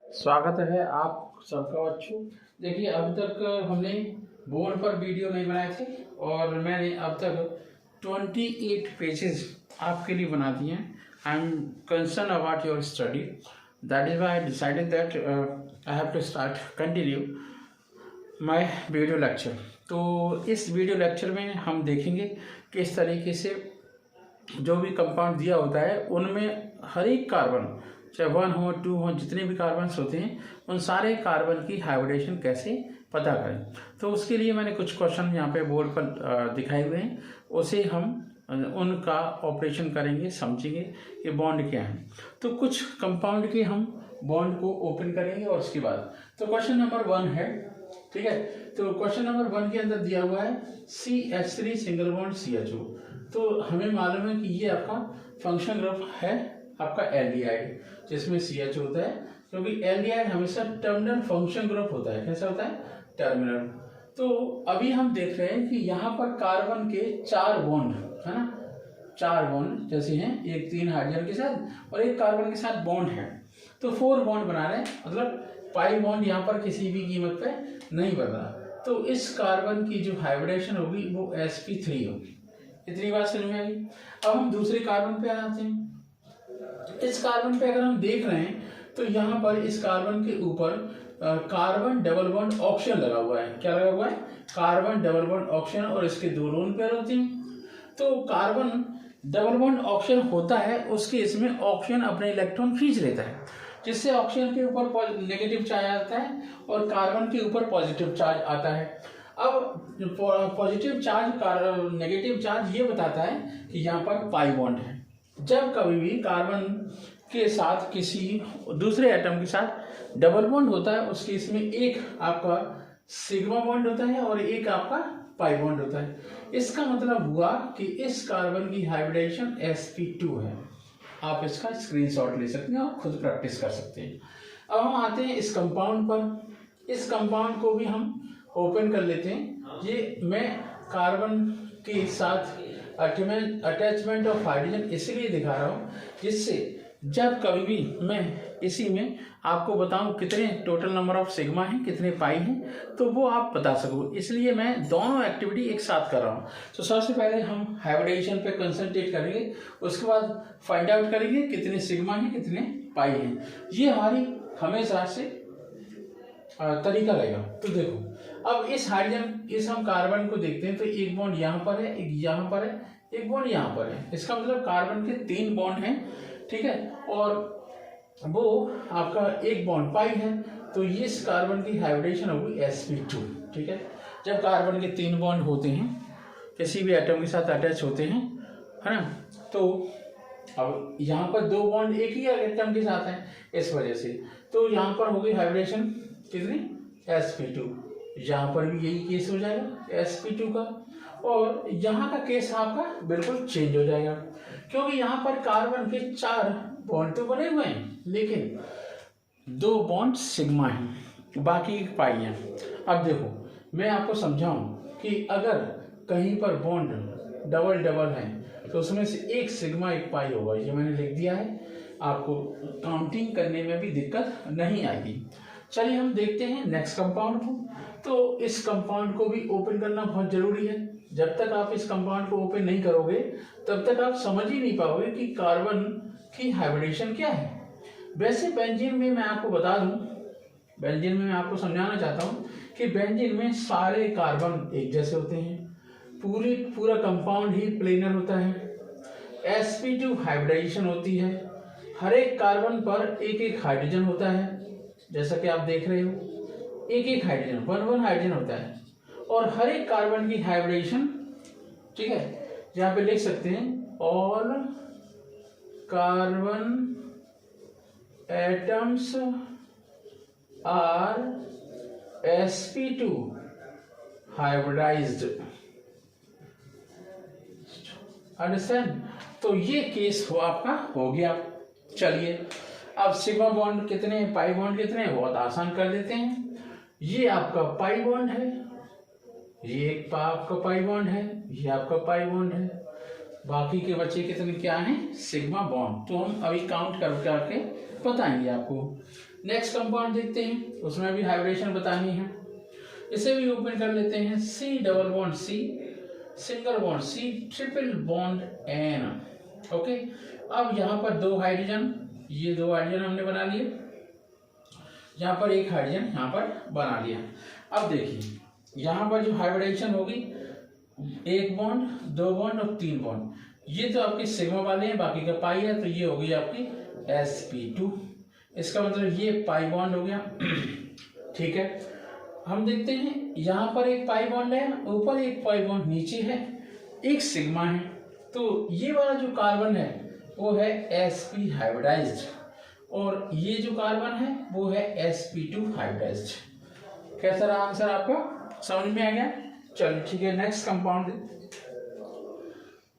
स्वागत है आप सबका बच्चों। देखिए, अब तक हमने बोर्ड पर वीडियो नहीं बनाए थे और मैंने अब तक 28 पेजेस आपके लिए बना दिए हैं। I am concern about your study, that is why I decided that I have to start continue my video lecture. तो इस वीडियो लेक्चर में हम देखेंगे किस तरीके से जो भी कंपाउंड दिया होता है उनमें हर एक कार्बन, चाहे 1 हो 2 हो, जितने भी कार्बन्स होते हैं उन सारे कार्बन की हाइब्रिडेशन कैसे पता करें। तो उसके लिए मैंने कुछ क्वेश्चन यहाँ पे बोर्ड पर दिखाए हुए हैं, उसे हम उनका ऑपरेशन करेंगे, समझेंगे कि बॉन्ड क्या है। तो कुछ कंपाउंड के हम बॉन्ड को ओपन करेंगे और उसके बाद तो क्वेश्चन नंबर 1 है, ठीक है। तो क्वेश्चन नंबर 1 के अंदर दिया हुआ है CH3 सिंगल बॉन्ड CHO। तो हमें मालूम है कि ये आपका फंक्शन ग्रुप है आपका एल्डिहाइड, जिसमें CH होता है, क्योंकि एल्डिहाइड हमेशा टर्मिनल फंक्शन ग्रुप होता है। कैसा होता है? टर्मिनल। तो अभी हम देख रहे हैं कि यहाँ पर कार्बन के 4 बॉन्ड है ना, 4 बॉन्ड जैसे हैं, एक 3 हाइड्रोजन के साथ और एक कार्बन के साथ बॉन्ड है, तो 4 बॉन्ड बना रहे हैं। मतलब पाई बॉन्ड यहाँ पर किसी भी कीमत पे नहीं बन रहा। तो इस कार्बन की जो हाइब्रिडेशन होगी वो sp3 होगी। इतनी बात समझ में आई। अब हम दूसरे कार्बन पे आते हैं। इस कार्बन पे अगर हम देख रहे हैं तो यहाँ पर इस कार्बन के ऊपर कार्बन डबल बॉन्ड ऑक्सीजन लगा हुआ है। क्या लगा हुआ है? कार्बन डबल बॉन्ड ऑक्सीजन, और इसके 2 लोन पेयर होते हैं। तो कार्बन डबल बॉन्ड ऑक्सीजन होता है, उसके इसमें ऑक्सीजन अपने इलेक्ट्रॉन खींच लेता है, जिससे ऑक्सीजन के ऊपर नेगेटिव चार्ज आता है और कार्बन के ऊपर पॉजिटिव चार्ज आता है। अब पॉजिटिव चार्ज नेगेटिव चार्ज ये बताता है कि यहाँ पर पाई बॉन्ड है। जब कभी भी कार्बन के साथ किसी दूसरे एटम के साथ डबल बॉन्ड होता है, उसके इसमें एक आपका सिग्मा बॉन्ड होता है और एक आपका पाई बॉन्ड होता है। इसका मतलब हुआ कि इस कार्बन की हाइब्रिडेशन sp2 है। आप इसका स्क्रीनशॉट ले सकते हैं और खुद प्रैक्टिस कर सकते हैं। अब हम आते हैं इस कंपाउंड पर। इस कंपाउंड को भी हम ओपन कर लेते हैं। ये मैं कार्बन के साथ अटैचमेंट ऑफ हाइड्रोजन इसलिए दिखा रहा हूँ जिससे जब कभी भी मैं इसी में आपको बताऊं कितने टोटल नंबर ऑफ सिग्मा हैं, कितने पाई हैं, तो वो आप बता सको, इसलिए मैं दोनों एक्टिविटी एक साथ कर रहा हूँ। तो सबसे पहले हम हाइब्रिडेशन पे कंसंट्रेट करेंगे, उसके बाद फाइंड आउट करेंगे कितने सिग्मा हैं, कितने पाई हैं। ये हमारी हमेशा से तरीका रहेगा। तो देखो, अब इस हाइड्रोजन, इस हम कार्बन को देखते हैं तो एक बॉन्ड यहाँ पर है, एक यहाँ पर है, एक बॉन्ड यहाँ पर है। इसका मतलब कार्बन के 3 बॉन्ड हैं, ठीक है, और वो आपका एक बॉन्ड पाई है। तो ये इस कार्बन की हाइब्रिडेशन होगी sp2, ठीक है। जब कार्बन के 3 बॉन्ड होते हैं, किसी भी एटम के साथ अटैच होते हैं, है ना, तो अब यहाँ पर 2 बॉन्ड एक ही एटम के साथ हैं, इस वजह से तो यहाँ पर होगी हाइब्रिडेशन कितनी? sp2। यहाँ पर भी यही केस हो जाएगा sp2 का, और यहाँ का केस आपका बिल्कुल चेंज हो जाएगा, क्योंकि यहाँ पर कार्बन के 4 बॉन्ड तो बने हुए हैं, लेकिन 2 बॉन्ड सिग्मा हैं, बाकी पाई हैं। अब देखो, मैं आपको समझाऊं कि अगर कहीं पर बॉन्ड डबल डबल है तो उसमें से एक सिग्मा एक पाई होगा। ये मैंने लिख दिया है, आपको काउंटिंग करने में भी दिक्कत नहीं आएगी। चलिए हम देखते हैं नेक्स्ट कंपाउंड को। तो इस कंपाउंड को भी ओपन करना बहुत जरूरी है। जब तक आप इस कंपाउंड को ओपन नहीं करोगे तब तक आप समझ ही नहीं पाओगे कि कार्बन की हाइब्रिडेशन क्या है। वैसे बेंजीन में मैं आपको बता दूं, बेंजीन में मैं आपको समझाना चाहता हूं कि बेंजीन में सारे कार्बन एक जैसे होते हैं, पूरा कंपाउंड ही प्लेनर होता है। sp2 हाइब्रिडेशन होती है, हर एक कार्बन पर एक एक हाइड्रोजन होता है, जैसा कि आप देख रहे हो, एक एक हाइड्रोजन, 1 हाइड्रोजन होता है, और हर एक कार्बन की हाइब्रिडेशन, ठीक है, यहाँ पे लिख सकते हैं all carbon atoms are sp2 hybridised. Understand? तो ये केस हो आपका हो गया। चलिए, अब सिग्मा बॉन्ड कितने, पाई बॉन्ड कितने, बहुत आसान कर देते हैं। ये आपका पाई बॉन्ड है, ये एक आपका पाई बॉन्ड है, ये आपका पाई बॉन्ड है, बाकी के बच्चे कितने क्या हैं? Sigma bond. तो हम अभी काउंट करके बताएंगे आपको। नेक्स्ट कंपाउंड देखते हैं, उसमें भी हाइब्रिडेशन बतानी है। इसे भी ओपन कर लेते हैं। C double bond C, single bond C, triple bond N। Okay, अब यहाँ पर दो हाइड्रोजन, ये दो हाइड्रोजन हमने बना लिए, यहाँ पर एक हाइड्रोजन यहाँ पर बना लिया। अब देखिए यहाँ पर जो हाइब्रिडेशन होगी, एक बॉन्ड, दो बॉन्ड और तीन बॉन्ड, ये तो आपके सिग्मा वाले हैं, बाकी का पाई है, तो ये होगी आपकी sp2। इसका मतलब ये पाई बॉन्ड हो गया। ठीक है, हम देखते हैं यहाँ पर एक पाई बॉन्ड है, ऊपर एक पाई बॉन्ड नीचे है, एक सिग्मा है, तो ये वाला जो कार्बन है वो है sp हाइब्रिडाइज्ड, और ये जो कार्बन है वो है sp2 हाइब्रिडाइज्ड। कैसा रहा आंसर आपका, समझ में आ गया? चलिए ठीक है, next compound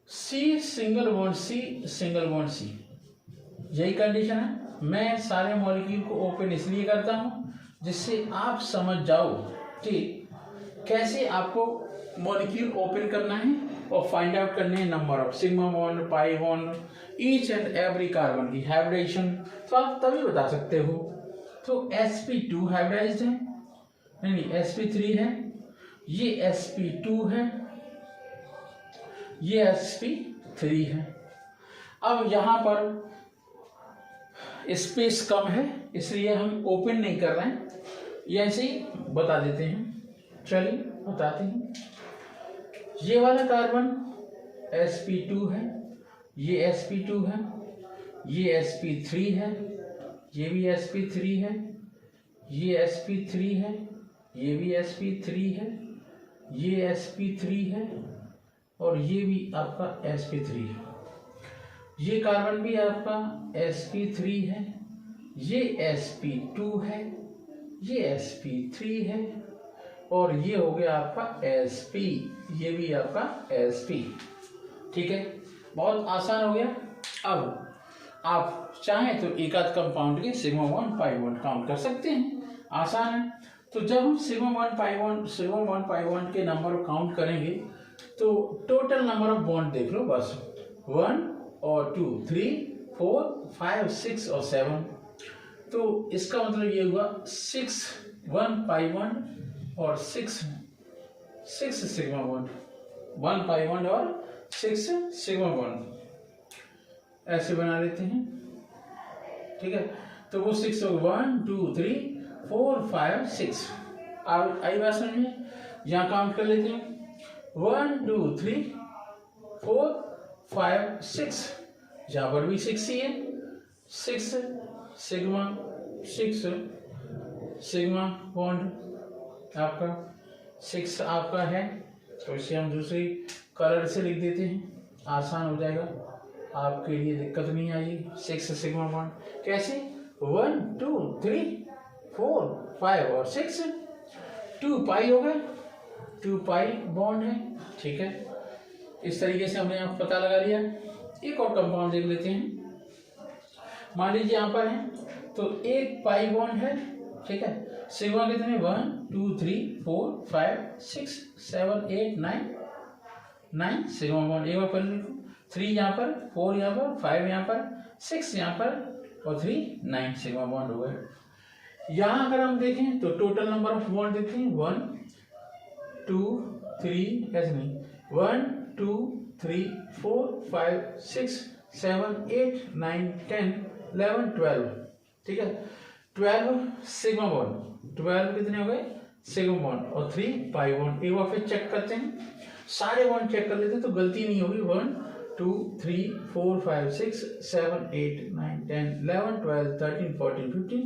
C single bond C, single bond C, यही कंडीशन है। मैं सारे मॉलिक्यूल को ओपन इसलिए करता हूँ जिससे आप समझ जाओ कि कैसे आपको मॉलिक्यूल ओपन करना है और फाइंड आउट करने हैं number of sigma bond, pi bond, each and every carbon की हाइब्रिडेशन, तो आप तभी बता सकते हो। तो sp2 हाइब्रिडाइज्ड है, नहीं sp3 है, ये sp2 है, ये sp3 है। अब यहाँ पर स्पेस कम है इसलिए हम ओपन नहीं कर रहे हैं, ये ऐसे ही बता देते हैं। चलिए बताते हैं। ये वाला कार्बन sp2 है, ये sp2 है, ये sp3 है, ये भी sp3 है, ये sp3 है, ये भी sp3 है, ये sp3 है, और ये भी आपका sp3 है। ये कार्बन भी आपका sp3 है, ये sp2 है, ये sp3 है, और ये हो गया आपका sp, ये भी आपका sp। ठीक है, बहुत आसान हो गया। अब आप चाहें तो एक आध कंपाउंड के sigma bond pi bond count कर सकते हैं, आसान है। तो जब हम सिग्मा बॉन्ड पाई बॉन्ड के नंबर को काउंट करेंगे तो टोटल नंबर ऑफ बॉन्ड देख लो बस, 1 और 2, 3, 4, 5, 6 और 7। तो इसका मतलब ये हुआ 6 1 पाई बॉन्ड और 6 सिग्मा बॉन्ड, 1 पाई बॉन्ड और 6 सिग्मा बॉन्ड, ऐसे बना लेते हैं। ठीक है, तो वो 6 हो, 1 2 3 4 5 6। आई बात समझ में? यहाँ काउंट कर लेते हैं, 1 2 3 4 5 6, यहाँ पर भी 6 ही है, 6 सिग्मा बॉन्ड आपका 6 आपका है, तो इसे हम दूसरी कलर से लिख देते हैं, आसान हो जाएगा, आपके लिए दिक्कत नहीं आएगी। 6 सिग्मा बॉन्ड कैसे, 1 2 3 4 5 और 6, 2 पाई हो गए, 2 पाई बॉन्ड है। ठीक है, इस तरीके से हमने यहाँ पता लगा लिया। एक और कंपाउंड देख लेते हैं। मान लीजिए यहाँ पर है तो एक पाई बॉन्ड है। ठीक है, सिग्मा कितने, 1 2 3 4 5 6 7 8 9 सिग्मा बॉन्ड। एक बार पढ़ लिखो, 3 यहाँ पर, 4 यहाँ पर, 5 यहाँ पर, 6 यहाँ पर और 3 9 सिग्मा बॉन्ड हो गए। यहाँ अगर हम देखें तो टोटल नंबर ऑफ बॉन्ड देखते हैं, 1 2 3, ऐसे नहीं, 1 2 3 4 5 6 7 8 9 10 11 12। ठीक है, 12 सिग्मा बॉन्ड, 12 कितने हो गए सिग्मा बॉन्ड और 3 पाई बॉन्ड। एक बार फिर चेक करते हैं, सारे बॉन्ड चेक कर लेते हैं तो गलती नहीं होगी। 1 2 3 4 5 6 7 8 9 10 11 12 13 14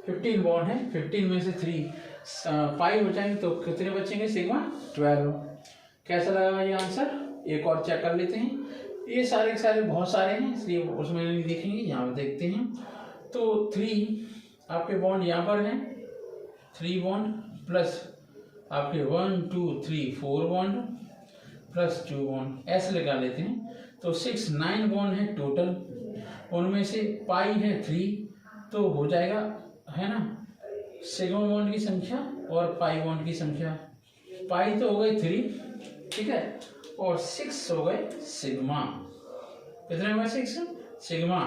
15 बॉन्ड है। 15 में से 3 पाई बचाएंगे तो कितने बचेंगे सिग्मा, 12। कैसा लगा ये आंसर, एक और चेक कर लेते हैं। ये सारे के सारे बहुत सारे हैं इसलिए उसमें नहीं देखेंगे, यहाँ पे देखते हैं। तो 3 आपके बॉन्ड यहाँ पर हैं, 3 बॉन्ड प्लस आपके 1 2 3 4 बॉन्ड प्लस 2 बॉन्ड, ऐसे लगा लेते हैं। तो 6 9 बॉन्ड है टोटल, उनमें से पाई है 3, तो हो जाएगा है ना सिग्मा बॉन्ड की संख्या और पाई बॉन्ड की संख्या। पाई तो हो गई 3, ठीक है, और 6 हो गए सिग्मा। कितने हो गए 6 सिग्मा।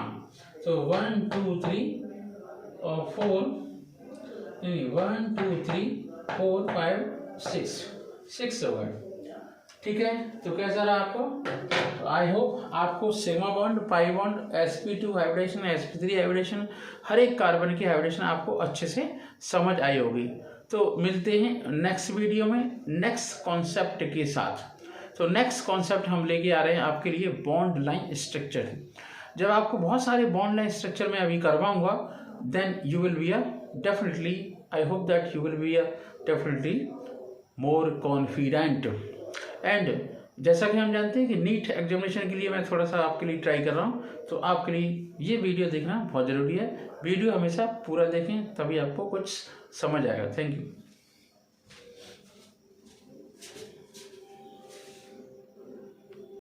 तो 1 2 3 और 4 नहीं 1 2 3 4 5 6 हो गए। ठीक है, तो कैसा रहा आपको? आई होप आपको sigma bond, pi bond, sp2 hybridisation, sp3 hybridisation, हर एक कार्बन की हाइब्रिडेशन आपको अच्छे से समझ आई होगी। तो मिलते हैं नेक्स्ट वीडियो में नेक्स्ट कॉन्सेप्ट के साथ। तो नेक्स्ट कॉन्सेप्ट हम लेके आ रहे हैं आपके लिए बॉन्ड लाइन स्ट्रक्चर। जब आपको बहुत सारे बॉन्ड लाइन स्ट्रक्चर में अभी करवाऊंगा, then you will be definitely, I hope that you will be definitely more confident. And जैसा कि हम जानते हैं कि नीट एग्जामिनेशन के लिए मैं थोड़ा सा आपके लिए ट्राई कर रहा हूँ, तो आपके लिए ये वीडियो देखना बहुत ज़रूरी है। वीडियो हमेशा पूरा देखें, तभी आपको कुछ समझ आएगा। Thank you.